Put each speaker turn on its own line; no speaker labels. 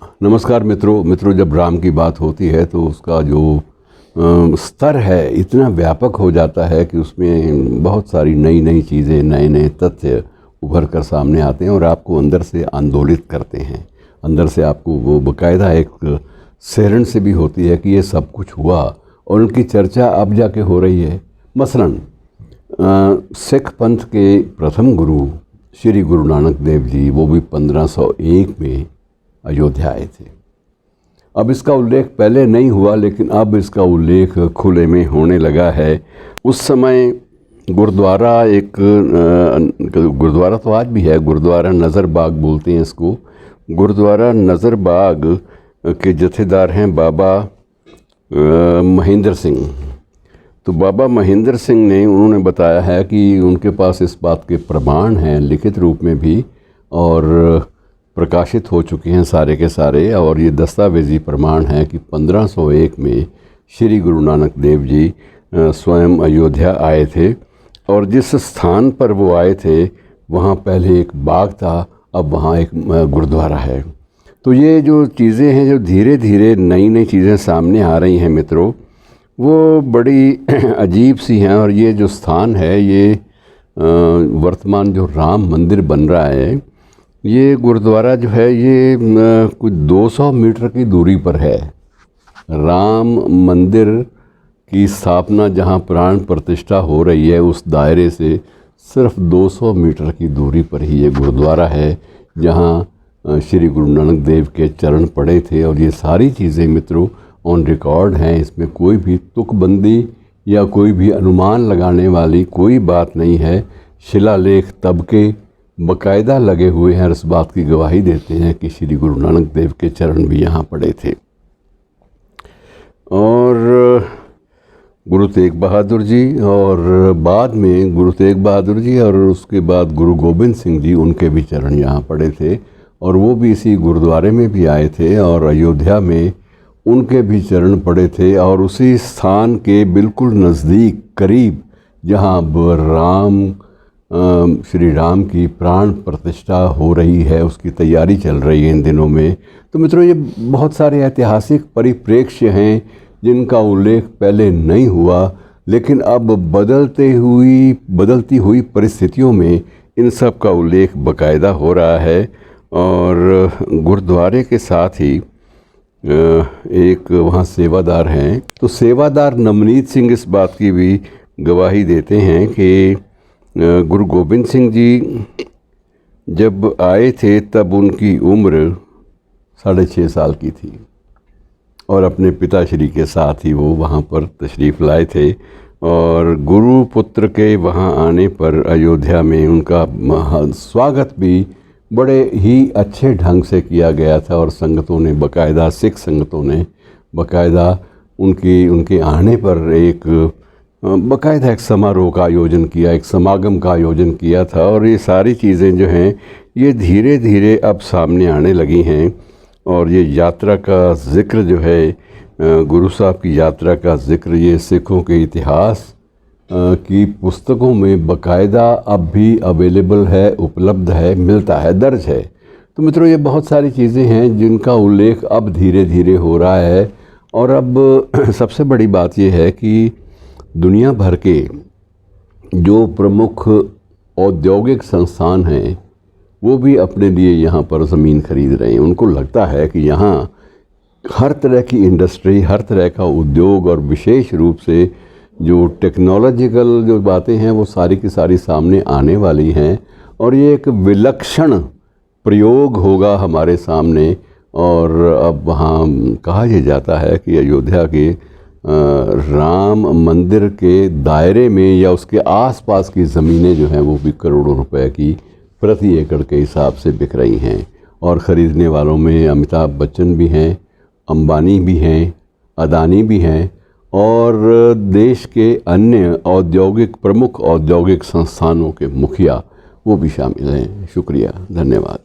नमस्कार मित्रों, जब राम की बात होती है तो उसका जो स्तर है इतना व्यापक हो जाता है कि उसमें बहुत सारी नई नई चीज़ें, नए नए तथ्य उभर कर सामने आते हैं और आपको अंदर से आंदोलित करते हैं। अंदर से आपको वो बाकायदा एक सिहरन से भी होती है कि ये सब कुछ हुआ और उनकी चर्चा अब जाके हो रही है। मसलन सिख पंथ के प्रथम गुरु श्री गुरु नानक देव जी, वो भी 1501 में अयोध्या आए थे। अब इसका उल्लेख पहले नहीं हुआ, लेकिन अब इसका उल्लेख खुले में होने लगा है। उस समय गुरुद्वारा गुरुद्वारा तो आज भी है, गुरुद्वारा नज़र बाग बोलते हैं इसको। गुरुद्वारा नज़र बाग के जथेदार हैं बाबा महेंद्र सिंह। तो बाबा महेंद्र सिंह ने उन्होंने बताया है कि उनके पास इस बात के प्रमाण हैं लिखित रूप में भी, और प्रकाशित हो चुके हैं सारे के सारे, और ये दस्तावेजी प्रमाण है कि 1501 में श्री गुरु नानक देव जी स्वयं अयोध्या आए थे। और जिस स्थान पर वो आए थे वहाँ पहले एक बाग था, अब वहाँ एक गुरुद्वारा है। तो ये जो चीज़ें हैं, जो धीरे धीरे नई नई चीज़ें सामने आ रही हैं मित्रों, वो बड़ी अजीब सी हैं। और ये जो स्थान है, ये वर्तमान जो राम मंदिर बन रहा है, ये गुरुद्वारा जो है ये कुछ 200 मीटर की दूरी पर है। राम मंदिर की स्थापना जहाँ प्राण प्रतिष्ठा हो रही है, उस दायरे से सिर्फ 200 मीटर की दूरी पर ही ये गुरुद्वारा है, जहाँ श्री गुरु नानक देव के चरण पड़े थे। और ये सारी चीज़ें मित्रों ऑन रिकॉर्ड हैं। इसमें कोई भी तुकबंदी या कोई भी अनुमान लगाने वाली कोई बात नहीं है। शिलालेख तब के बाकायदा लगे हुए हैं और इस बात की गवाही देते हैं कि श्री गुरु नानक देव के चरण भी यहाँ पड़े थे। और गुरु तेग बहादुर जी, और बाद में गुरु तेग बहादुर जी और उसके बाद गुरु गोबिंद सिंह जी, उनके भी चरण यहाँ पड़े थे और वो भी इसी गुरुद्वारे में भी आए थे। और अयोध्या में उनके भी चरण पड़े थे, और उसी स्थान के बिल्कुल नज़दीक करीब जहाँ श्री राम की प्राण प्रतिष्ठा हो रही है, उसकी तैयारी चल रही है इन दिनों में। तो मित्रों, ये बहुत सारे ऐतिहासिक परिप्रेक्ष्य हैं जिनका उल्लेख पहले नहीं हुआ, लेकिन अब बदलती हुई परिस्थितियों में इन सब का उल्लेख बाकायदा हो रहा है। और गुरुद्वारे के साथ ही एक वहाँ सेवादार हैं, तो सेवादार नवनीत सिंह इस बात की भी गवाही देते हैं कि गुरु गोबिंद सिंह जी जब आए थे तब उनकी उम्र 6.5 साल की थी, और अपने पिताश्री के साथ ही वो वहाँ पर तशरीफ़ लाए थे। और गुरु पुत्र के वहाँ आने पर अयोध्या में उनका स्वागत भी बड़े ही अच्छे ढंग से किया गया था, और संगतों ने बाकायदा, सिख संगतों ने बाकायदा उनके आने पर एक बाकायदा एक समारोह का आयोजन किया, एक समागम का आयोजन किया था। और ये सारी चीज़ें जो हैं ये धीरे धीरे अब सामने आने लगी हैं। और ये यात्रा का ज़िक्र जो है, गुरु साहब की यात्रा का ज़िक्र, ये सिखों के इतिहास की पुस्तकों में बाकायदा अब भी अवेलेबल है, उपलब्ध है, मिलता है, दर्ज है। तो मित्रों, ये बहुत सारी चीज़ें हैं जिनका उल्लेख अब धीरे धीरे हो रहा है। और अब सबसे बड़ी बात यह है कि दुनिया भर के जो प्रमुख औद्योगिक संस्थान हैं वो भी अपने लिए यहाँ पर ज़मीन खरीद रहे हैं। उनको लगता है कि यहाँ हर तरह की इंडस्ट्री, हर तरह का उद्योग, और विशेष रूप से जो टेक्नोलॉजिकल जो बातें हैं वो सारी की सारी सामने आने वाली हैं। और ये एक विलक्षण प्रयोग होगा हमारे सामने। और अब वहाँ कहा यह जाता है कि अयोध्या के राम मंदिर के दायरे में या उसके आसपास की ज़मीनें जो हैं वो भी करोड़ों रुपए की प्रति एकड़ के हिसाब से बिक रही हैं। और ख़रीदने वालों में अमिताभ बच्चन भी हैं, अंबानी भी हैं, अदानी भी हैं, और देश के अन्य प्रमुख औद्योगिक संस्थानों के मुखिया वो भी शामिल हैं। शुक्रिया, धन्यवाद।